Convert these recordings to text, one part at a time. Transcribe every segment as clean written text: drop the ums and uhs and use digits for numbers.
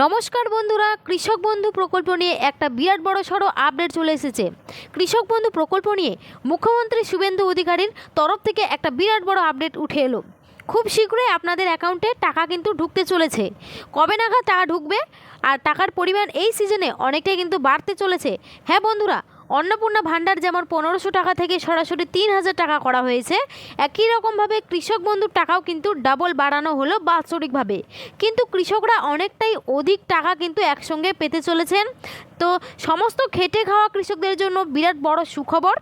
নমস্কার বন্ধুরা, কৃষক বন্ধু প্রকল্প নিয়ে একটা বিরাট বড় সড়ো আপডেট চলে এসেছে। কৃষক বন্ধু প্রকল্প নিয়ে মুখ্যমন্ত্রী শুভেন্দু অধিকারীর তরফ থেকে একটা বিরাট বড় আপডেট উঠে এলো। খুব শীঘ্রই আপনাদের অ্যাকাউন্টে টাকা কিন্তু ঢুকতে চলেছে। কবে নাগাদ টাকা ঢুকবে আর টাকার পরিমাণ এই সিজনে অনেকটাই কিন্তু বাড়তে চলেছে। হ্যাঁ বন্ধুরা, অন্নপূর্ণা ভাণ্ডার যেমন 1500 টাকা থেকে সরাসরি 3000 টাকা করা হয়েছে, একই রকমভাবে কৃষক বন্ধুর টাকাও কিন্তু ডাবল বাড়ানো হলো বাৎসরিকভাবে। কিন্তু কৃষকরা অনেকটাই অধিক টাকা কিন্তু একসঙ্গে পেতে চলেছেন। তো সমস্ত খেটে খাওয়া কৃষকদের জন্য বিরাট বড় সুখবর।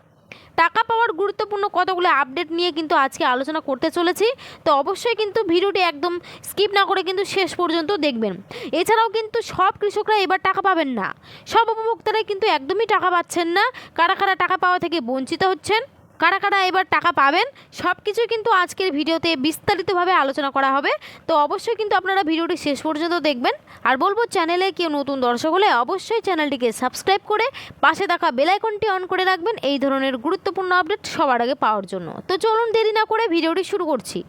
টাকা পাওয়ার গুরুত্বপূর্ণ কতগুলো আপডেট নিয়ে কিন্তু আজকে আলোচনা করতে চলেছি। তো অবশ্যই কিন্তু ভিডিওটি একদম স্কিপ না করে কিন্তু শেষ পর্যন্ত দেখবেন। এছাড়াও কিন্তু সব কৃষকরা এবার টাকা পাবেন না, সব উপভোক্তারাই কিন্তু একদমই টাকা পাচ্ছেন না। কারা কারা টাকা পাওয়া থেকে বঞ্চিত হচ্ছেন, কারা কারা এবার টাকা পাবেন, সব কিছুই কিন্তু আজকের ভিডিওতে বিস্তারিতভাবে আলোচনা করা হবে। তো অবশ্যই কিন্তু আপনারা ভিডিওটি শেষ পর্যন্ত দেখবেন। আর বলবো, চ্যানেলে কেউ নতুন দর্শক হলে অবশ্যই চ্যানেলটিকে সাবস্ক্রাইব করে পাশে থাকা বেল আইকনটি অন করে রাখবেন এই ধরনের গুরুত্বপূর্ণ আপডেট সবার আগে পাওয়ার জন্য। তো চলুন দেরি না করে ভিডিওটি শুরু করছি।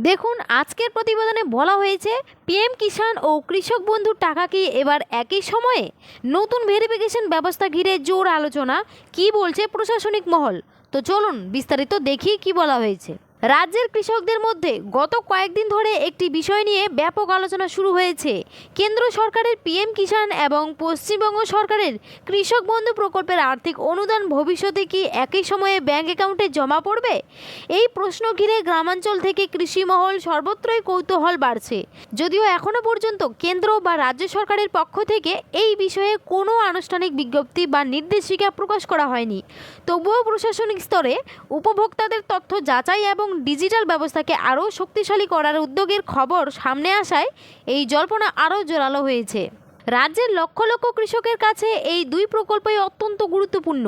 দেখুন, আজকের প্রতিবেদনে বলা হয়েছে পিএম কিষাণ ও কৃষক বন্ধুর টাকা কি এবার একই সময়ে? নতুন ভেরিফিকেশন ব্যবস্থা ঘিরে জোর আলোচনা, কি বলছে প্রশাসনিক মহল। তো চলুন বিস্তারিত দেখি কি বলা হয়েছে। রাজ্যের কৃষকদের মধ্যে গত কয়েকদিন ধরে একটি বিষয় নিয়ে ব্যাপক আলোচনা শুরু হয়েছে। কেন্দ্র সরকারের পিএম কিষাণ এবং পশ্চিমবঙ্গ সরকারের কৃষক বন্ধু প্রকল্পের আর্থিক অনুদান ভবিষ্যতে কি একই সময়ে ব্যাংক অ্যাকাউন্টে জমা পড়বে? এই প্রশ্ন ঘিরে গ্রামাঞ্চল থেকে কৃষি মহল সর্বত্রই কৌতূহল বাড়ছে। যদিও এখনও পর্যন্ত কেন্দ্র বা রাজ্য সরকারের পক্ষ থেকে এই বিষয়ে কোনো আনুষ্ঠানিক বিজ্ঞপ্তি বা নির্দেশিকা প্রকাশ করা হয়নি, তবুও প্রশাসনিক স্তরে উপভোক্তাদের তথ্য যাচাই এবং ডিজিটাল ব্যবস্থাকে আরও শক্তিশালী করার উদ্যোগের খবর সামনে আসায় এই জল্পনা আরও জোরালো হয়েছে। রাজ্যের লক্ষ লক্ষ কৃষকের কাছে এই দুই প্রকল্পই অত্যন্ত গুরুত্বপূর্ণ।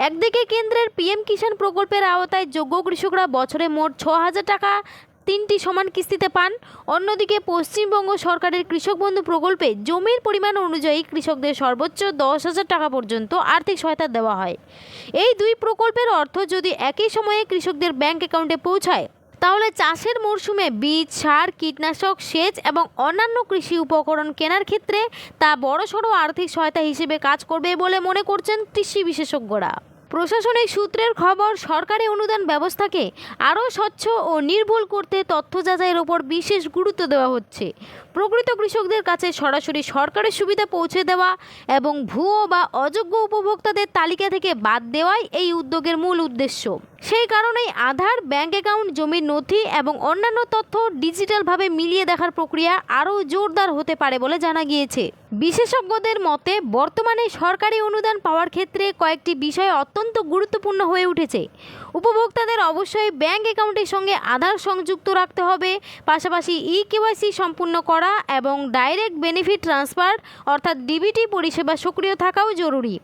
একদিকে কেন্দ্রের পিএম কিষাণ প্রকল্পের আওতায় যোগ্য কৃষকরা বছরে মোট 6000 টাকা 3টি সমান কিস্তিতে পান। অন্যদিকে পশ্চিমবঙ্গ সরকারের কৃষক বন্ধু প্রকল্পে জমির পরিমাণ অনুযায়ী কৃষকদের সর্বোচ্চ 10,000 টাকা পর্যন্ত আর্থিক সহায়তা দেওয়া হয়। এই দুই প্রকল্পের অর্থ যদি একই সময়ে কৃষকদের ব্যাংক অ্যাকাউন্টে পৌঁছায়, তাহলে চাষের মরশুমে বীজ, সার, কীটনাশক, সেচ এবং অন্যান্য কৃষি উপকরণ কেনার ক্ষেত্রে তা বড়সড় আর্থিক সহায়তা হিসেবে কাজ করবে বলে মনে করছেন কৃষি বিশেষজ্ঞরা। প্রশাসনিক সূত্রের খবর, সরকারি অনুদান ব্যবস্থাকে আরও স্বচ্ছ ও নির্ভুল করতে তথ্য যাচাইয়ের ওপর বিশেষ গুরুত্ব দেওয়া হচ্ছে। প্রকৃত কৃষকদের কাছে সরাসরি সরকারের সুবিধা পৌঁছে দেওয়া এবং ভুয়ো বা অযোগ্য উপভোক্তাদের তালিকা থেকে বাদ দেওয়াই এই উদ্যোগের মূল উদ্দেশ্য। সেই কারণেই আধার, ব্যাংক অ্যাকাউন্ট, জমির নথি এবং অন্যান্য তথ্য ডিজিটালভাবে মিলিয়ে দেখার প্রক্রিয়া আরও জোরদার হতে পারে বলে জানা গিয়েছে। বিশেষজ্ঞদের মতে, বর্তমানে সরকারি অনুদান পাওয়ার ক্ষেত্রে কয়েকটি বিষয় অত্যন্ত গুরুত্বপূর্ণ হয়ে উঠেছে। উপভোক্তাদের অবশ্যই ব্যাংক অ্যাকাউন্টের সঙ্গে আধার সংযুক্ত রাখতে হবে, পাশাপাশি কেওয়াইসি সম্পূর্ণ করা এবং ডাইরেক্ট বেনিফিট ট্রান্সফার অর্থাৎ ডিবিটি পরিষেবা সক্রিয় থাকাও জরুরি।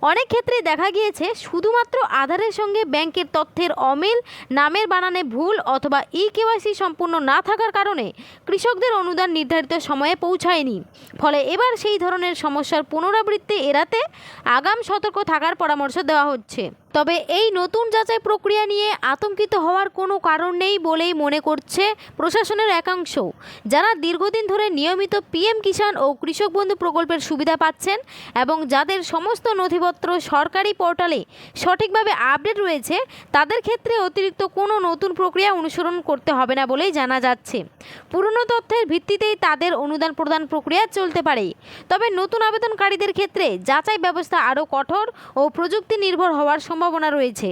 অনেক ক্ষেত্রে দেখা গিয়েছে শুধুমাত্র আধারের সঙ্গে ব্যাংকের তথ্যের অমিল, নামের বানানে ভুল অথবা কেওয়াইসি সম্পূর্ণ না থাকার কারণে কৃষকদের অনুদান নির্ধারিত সময়ে পৌঁছায়নি। ফলে এবার সেই ধরনের সমস্যার পুনরাবৃত্তি এড়াতে আগাম সতর্ক থাকার পরামর্শ দেওয়া হচ্ছে। তবে এই নতুন যাচাই প্রক্রিয়া নিয়ে আতঙ্কিত হওয়ার কোনো কারণ নেই বলেই মনে করছে প্রশাসনের একাংশ। যারা দীর্ঘদিন ধরে নিয়মিত পিএম কিষাণ ও কৃষক বন্ধু প্রকল্পের সুবিধা পাচ্ছেন এবং যাদের সমস্ত নথিপত্র সরকারি পোর্টালে সঠিকভাবে আপডেট রয়েছে, তাদের ক্ষেত্রে অতিরিক্ত কোনো নতুন প্রক্রিয়া অনুসরণ করতে হবে না বলেই জানা যাচ্ছে। পুরনো তথ্যের ভিত্তিতেই তাদের অনুদান প্রদান প্রক্রিয়া চলতে পারে। তবে নতুন আবেদনকারীদের ক্ষেত্রে যাচাই ব্যবস্থা আরও কঠোর ও প্রযুক্তি নির্ভর হওয়ার সম্ভাবনা রয়েছে।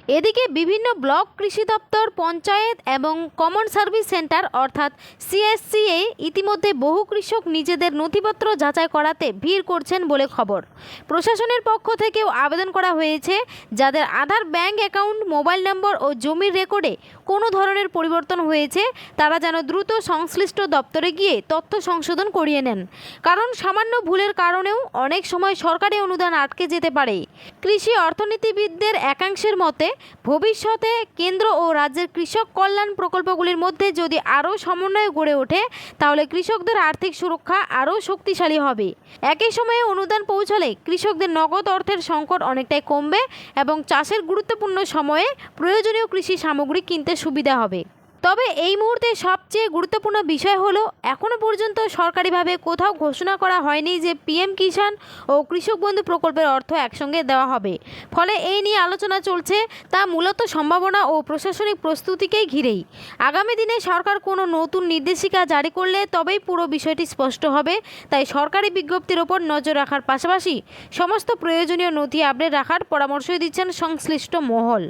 এদিকে বিভিন্ন ব্লক কৃষি দপ্তর, পঞ্চায়েত এবং কমন সার্ভিস সেন্টার অর্থাৎ সিএসসিএ ইতিমধ্যে বহু কৃষক নিজেদের নথিপত্র যাচাই করাতে ভিড় করছেন বলে খবর। প্রশাসনের পক্ষ থেকেও আবেদন করা হয়েছে যাদের আধার, ব্যাংক অ্যাকাউন্ট, মোবাইল নম্বর ও জমির রেকর্ডে কোনো ধরনের পরিবর্তন হয়েছে তারা যেন দ্রুত সংশ্লিষ্ট দপ্তরে গিয়ে তথ্য সংশোধন করিয়ে নেন। কারণ সামান্য ভুলের কারণেও অনেক সময় সরকারি অনুদান আটকে যেতে পারে। কৃষি অর্থনীতিবিদদের একাংশের মতে, ভবিষ্যতে কেন্দ্র ও রাজ্যের কৃষক কল্যাণ প্রকল্পগুলির মধ্যে যদি আরও সমন্বয় গড়ে ওঠে, তাহলে কৃষকদের আর্থিক সুরক্ষা আরও শক্তিশালী হবে। একই সময়ে অনুদান পৌঁছালে কৃষকদের নগদ অর্থের সংকট অনেকটাই কমবে এবং চাষের গুরুত্বপূর্ণ সময়ে প্রয়োজনীয় কৃষি সামগ্রী কিনতে সুবিধা হবে। তবে এই মুহূর্তে সবচেয়ে গুরুত্বপূর্ণ বিষয় হলো এখনও পর্যন্ত সরকারিভাবে কোথাও ঘোষণা করা হয়নি যে পিএম কিষাণ ও কৃষক বন্ধু প্রকল্পের অর্থ একসঙ্গে দেওয়া হবে। ফলে এই নিয়ে আলোচনা চলছে, তা মূলত সম্ভাবনা ও প্রশাসনিক প্রস্তুতিকেই ঘিরেই। আগামী দিনে সরকার কোনো নতুন নির্দেশিকা জারি করলে তবেই পুরো বিষয়টি স্পষ্ট হবে। তাই সরকারি বিজ্ঞপ্তির ওপর নজর রাখার পাশাপাশি সমস্ত প্রয়োজনীয় নথি আপডেট রাখার পরামর্শ দিচ্ছেন সংশ্লিষ্ট মহল।